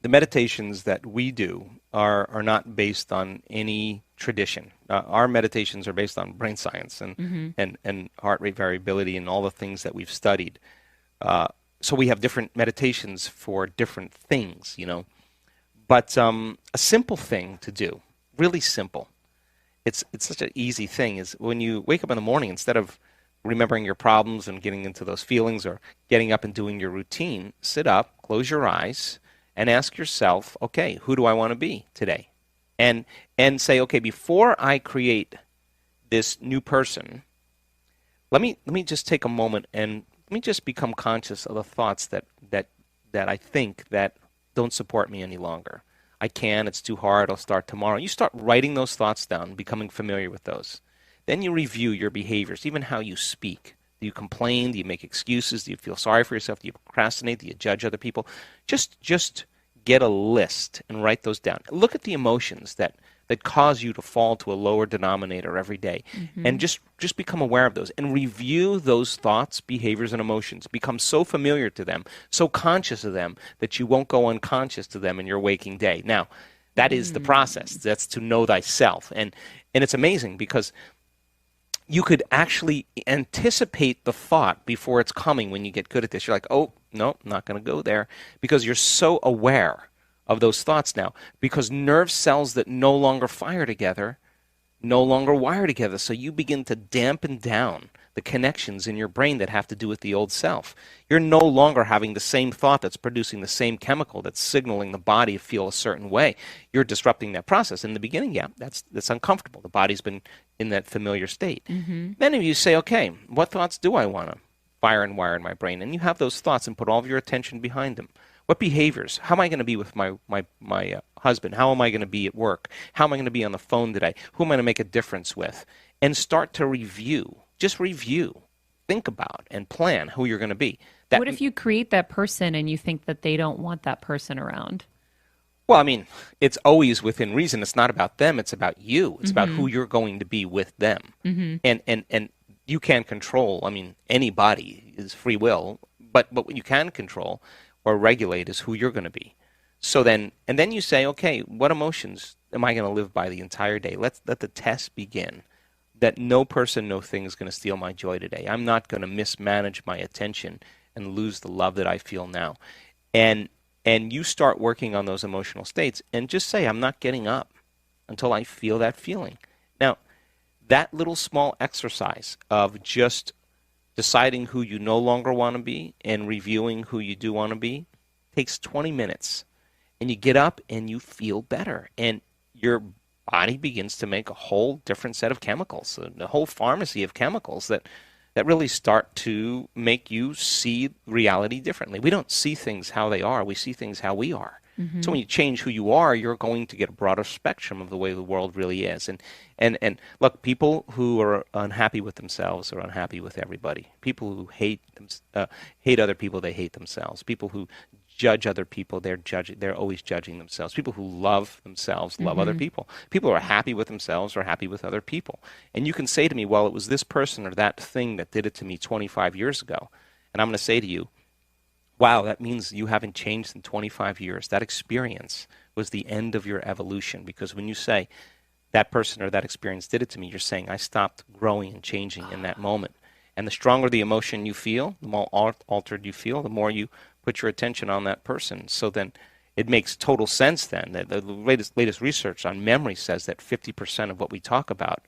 the meditations that we do are not based on any tradition. Our meditations are based on brain science Mm-hmm. and heart rate variability and all the things that we've studied. So we have different meditations for different things, you know. But a simple thing to do, really simple. It's such an easy thing. Is when you wake up in the morning, instead of remembering your problems and getting into those feelings or getting up and doing your routine, sit up, close your eyes, and ask yourself, okay, who do I want to be today? And say, okay, before I create this new person, let me just take a moment and let me just become conscious of the thoughts that I think that don't support me any longer. I can, it's too hard, I'll start tomorrow. You start writing those thoughts down, becoming familiar with those. Then you review your behaviors, even how you speak. Do you complain? Do you make excuses? Do you feel sorry for yourself? Do you procrastinate? Do you judge other people? Just get a list and write those down. Look at the emotions that cause you to fall to a lower denominator every day. Mm-hmm. And just become aware of those and review those thoughts, behaviors, and emotions. Become so familiar to them, so conscious of them, that you won't go unconscious to them in your waking day. Now, that is the process. That's to know thyself. And it's amazing because you could actually anticipate the thought before it's coming when you get good at this. You're like, oh, no, I'm not going to go there, because you're so aware of those thoughts now, because nerve cells that no longer fire together no longer wire together. So you begin to dampen down the connections in your brain that have to do with the old self. You're no longer having the same thought that's producing the same chemical that's signaling the body to feel a certain way. You're disrupting that process. In the beginning, yeah, that's uncomfortable. The body's been in that familiar state. Mm-hmm. Then if you say, okay, what thoughts do I want to fire and wire in my brain? And you have those thoughts and put all of your attention behind them. What behaviors? How am I going to be with my husband? How am I going to be at work? How am I going to be on the phone today? Who am I going to make a difference with? And start to review. Just review. Think about and plan who you're going to be. That, What if you create that person and you think that they don't want that person around? well, I mean, it's always within reason. It's not about them. It's about you. It's about Mm-hmm. who you're going to be with them. Mm-hmm. And you can't control. I mean, anybody is free will. But what you can control or regulate is who you're going to be. So then, and then you say, okay, what emotions am I going to live by the entire day? Let the test begin. That no person, no thing is going to steal my joy today. I'm not going to mismanage my attention and lose the love that I feel now. And you start working on those emotional states and just say, I'm not getting up until I feel that feeling. Now, that little small exercise of just deciding who you no longer want to be and reviewing who you do want to be takes 20 minutes. And you get up and you feel better. And your body begins to make a whole different set of chemicals, a whole pharmacy of chemicals that really start to make you see reality differently. We don't see things how they are. We see things how we are. Mm-hmm. So when you change who you are, you're going to get a broader spectrum of the way the world really is. And look, people who are unhappy with themselves are unhappy with everybody. People who hate other people, they hate themselves. People who judge other people, they're always judging themselves. People who love themselves love other Mm-hmm. people. People who are happy with themselves are happy with other people. And you can say to me, well, it was this person or that thing that did it to me 25 years ago. And I'm going to say to you, wow, that means you haven't changed in 25 years. That experience was the end of your evolution. Because when you say that person or that experience did it to me, you're saying I stopped growing and changing in that moment. And the stronger the emotion you feel, the more altered you feel, the more you put your attention on that person. So then it makes total sense then that the latest research on memory says that 50% of what we talk about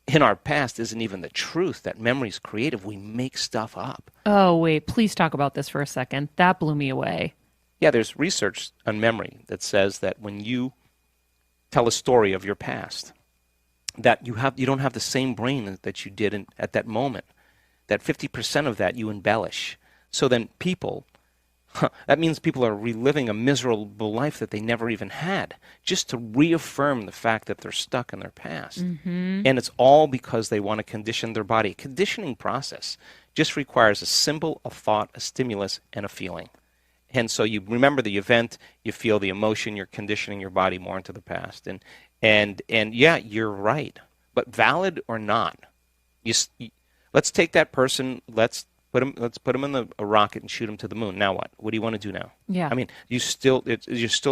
in our past isn't even the truth, that memory's creative. We make stuff up. Oh, wait, please talk about this for a second. That blew me away. Yeah, there's research on memory that says that when you tell a story of your past, that you don't have the same brain that you did at that moment, that 50% of that you embellish. So then that means people are reliving a miserable life that they never even had, just to reaffirm the fact that they're stuck in their past. Mm-hmm. And it's all because they want to condition their body. A conditioning process just requires a symbol, a thought, a stimulus, and a feeling. And so you remember the event, you feel the emotion, you're conditioning your body more into the past. And yeah, you're right. But valid or not, let's take that person, let's Let's put him in a rocket and shoot him to the moon. Now what? What do you want to do now? Yeah. I mean, you're still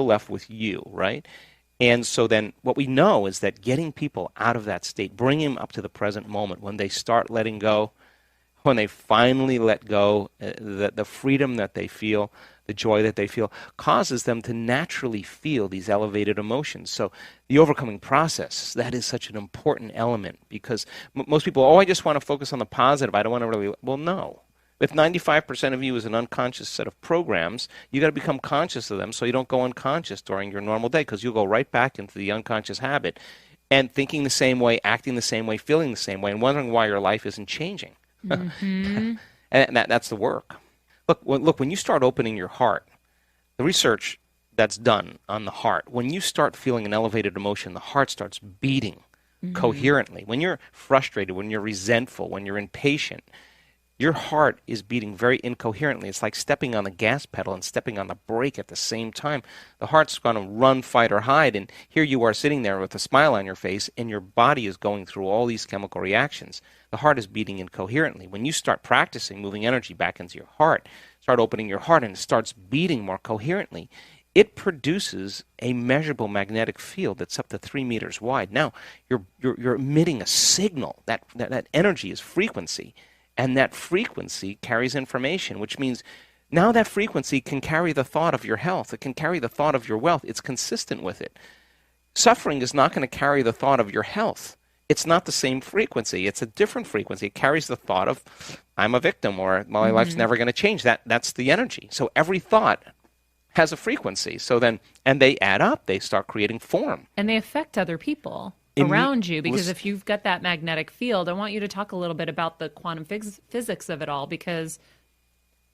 left with you, right? And so then what we know is that getting people out of that state, bringing them up to the present moment, when they start letting go, when they finally let go, the freedom that they feel, the joy that they feel, causes them to naturally feel these elevated emotions. So the overcoming process, that is such an important element, because most people, I just want to focus on the positive. I don't want to really, well, no. If 95% of you is an unconscious set of programs, you got to become conscious of them so you don't go unconscious during your normal day, because you'll go right back into the unconscious habit and thinking the same way, acting the same way, feeling the same way, and wondering why your life isn't changing. Mm-hmm. And that's the work. Look, when you start opening your heart, the research that's done on the heart, when you start feeling an elevated emotion, the heart starts beating coherently. When you're frustrated, when you're resentful, when you're impatient, your heart is beating very incoherently. It's like stepping on the gas pedal and stepping on the brake at the same time. The heart's going to run, fight, or hide, and here you are sitting there with a smile on your face, and your body is going through all these chemical reactions. The heart is beating incoherently. When you start practicing moving energy back into your heart, start opening your heart, and it starts beating more coherently, it produces a measurable magnetic field that's up to 3 meters wide. Now, you're emitting a signal. That energy is frequency. And that frequency carries information, which means now that frequency can carry the thought of your health. It can carry the thought of your wealth. It's consistent with it. Suffering is not going to carry the thought of your health. It's not the same frequency. It's a different frequency. It carries the thought of, I'm a victim, or my life's never going to change. That's the energy. So every thought has a frequency. So then, and they add up. They start creating form. And they affect other people around you, because if you've got that magnetic field, I want you to talk a little bit about the quantum physics of it all, because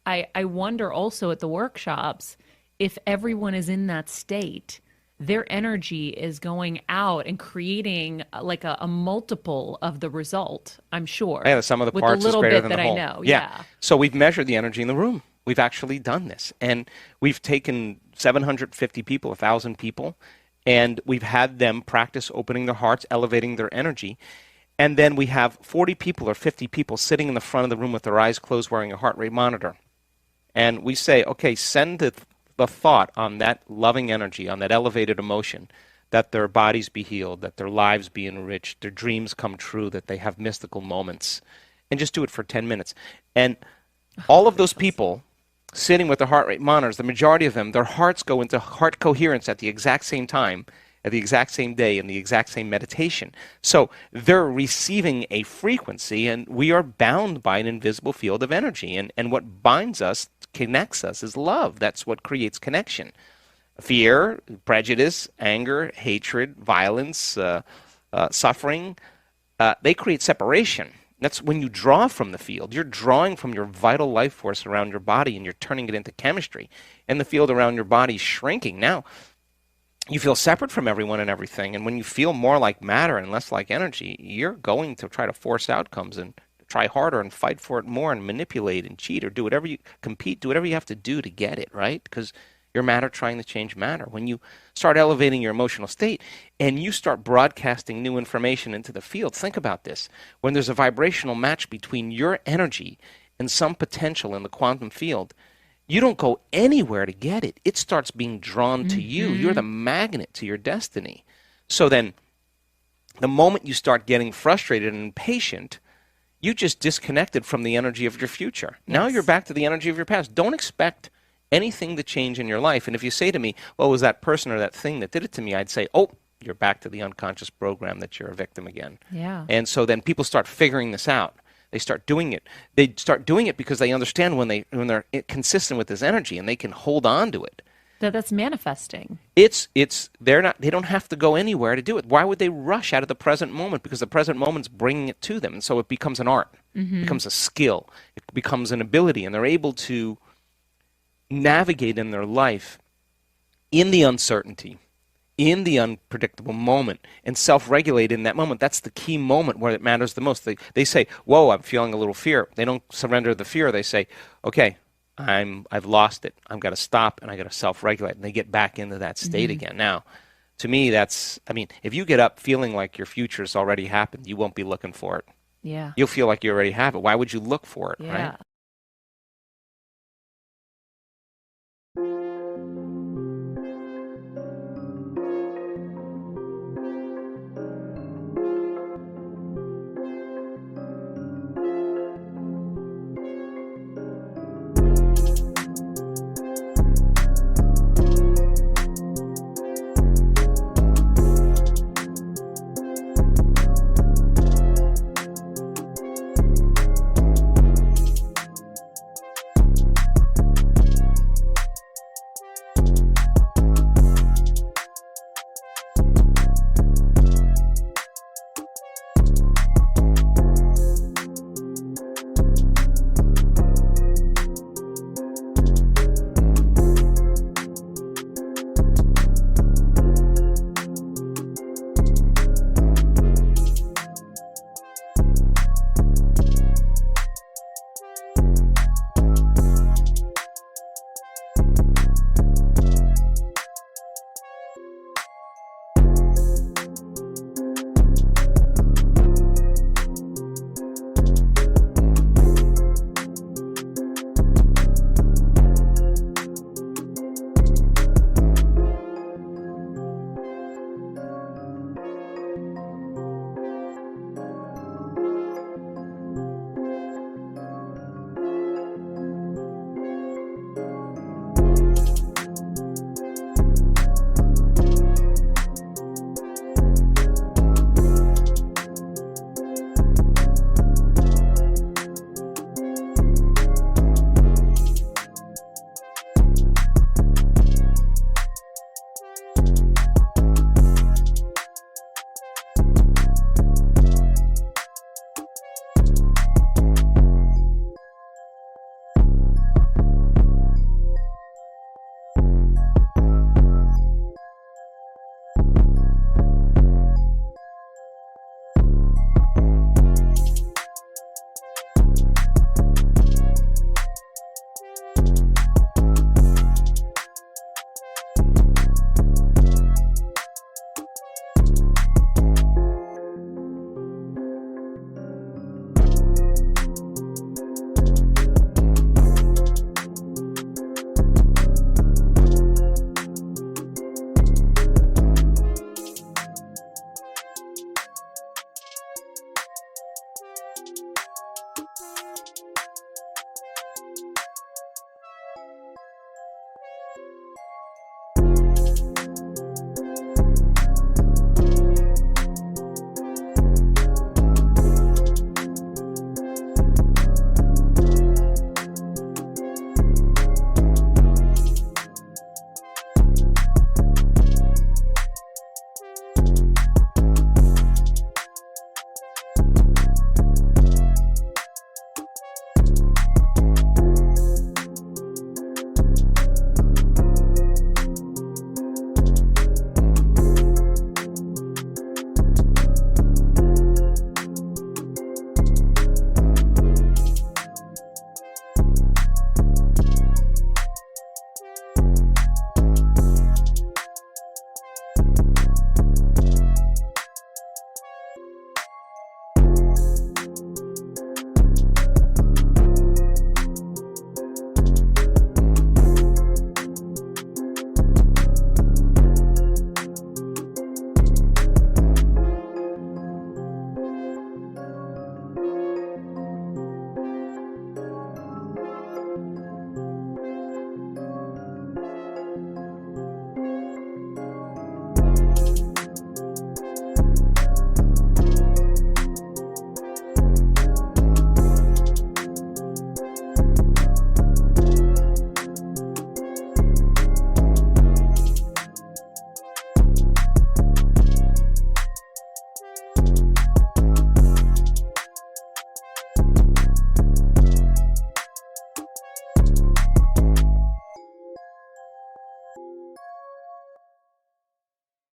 I wonder also at the workshops, if everyone is in that state, their energy is going out and creating like a multiple of the result, I'm sure. Yeah, the sum of the parts is greater than the whole. I know. Yeah. So we've measured the energy in the room. We've actually done this. And we've taken 750 people, 1,000 people, and we've had them practice opening their hearts, elevating their energy. And then we have 40 people or 50 people sitting in the front of the room with their eyes closed wearing a heart rate monitor. And we say, okay, send the thought on that loving energy, on that elevated emotion, that their bodies be healed, that their lives be enriched, their dreams come true, that they have mystical moments. And just do it for 10 minutes. And all of those people sitting with their heart rate monitors, the majority of them, their hearts go into heart coherence at the exact same time, at the exact same day, in the exact same meditation. So they're receiving a frequency, and we are bound by an invisible field of energy. And what binds us, connects us, is love. That's what creates connection. Fear, prejudice, anger, hatred, violence, suffering, they create separation. That's when you draw from the field. You're drawing from your vital life force around your body, and you're turning it into chemistry. And the field around your body is shrinking. Now, you feel separate from everyone and everything. And when you feel more like matter and less like energy, you're going to try to force outcomes and try harder and fight for it more and manipulate and cheat or do whatever you compete, do whatever you have to do to get it, right? Because you're matter trying to change matter. When you start elevating your emotional state and you start broadcasting new information into the field, think about this. When there's a vibrational match between your energy and some potential in the quantum field, you don't go anywhere to get it. It starts being drawn to you. You're the magnet to your destiny. So then, the moment you start getting frustrated and impatient, you just disconnected from the energy of your future. Yes. Now you're back to the energy of your past. Don't expect anything to change in your life. And if you say to me, well, it was that person or that thing that did it to me, I'd say, oh, you're back to the unconscious program that you're a victim again. Yeah. And so then people start figuring this out. They start doing it. They start doing it because they understand when they're consistent with this energy and they can hold on to it. That's manifesting. They don't have to go anywhere to do it. Why would they rush out of the present moment? Because the present moment's bringing it to them. And so it becomes an art. It becomes a skill. It becomes an ability. And they're able to navigate in their life in the uncertainty, in the unpredictable moment, and self-regulate in that moment. That's the key moment where it matters the most. They say, whoa, I'm feeling a little fear. They don't surrender the fear. They say, okay, I've lost it. I've got to stop, and I've got to self-regulate. And they get back into that state again. Now, to me, if you get up feeling like your future's already happened, you won't be looking for it. Yeah. You'll feel like you already have it. Why would you look for it, yeah. right?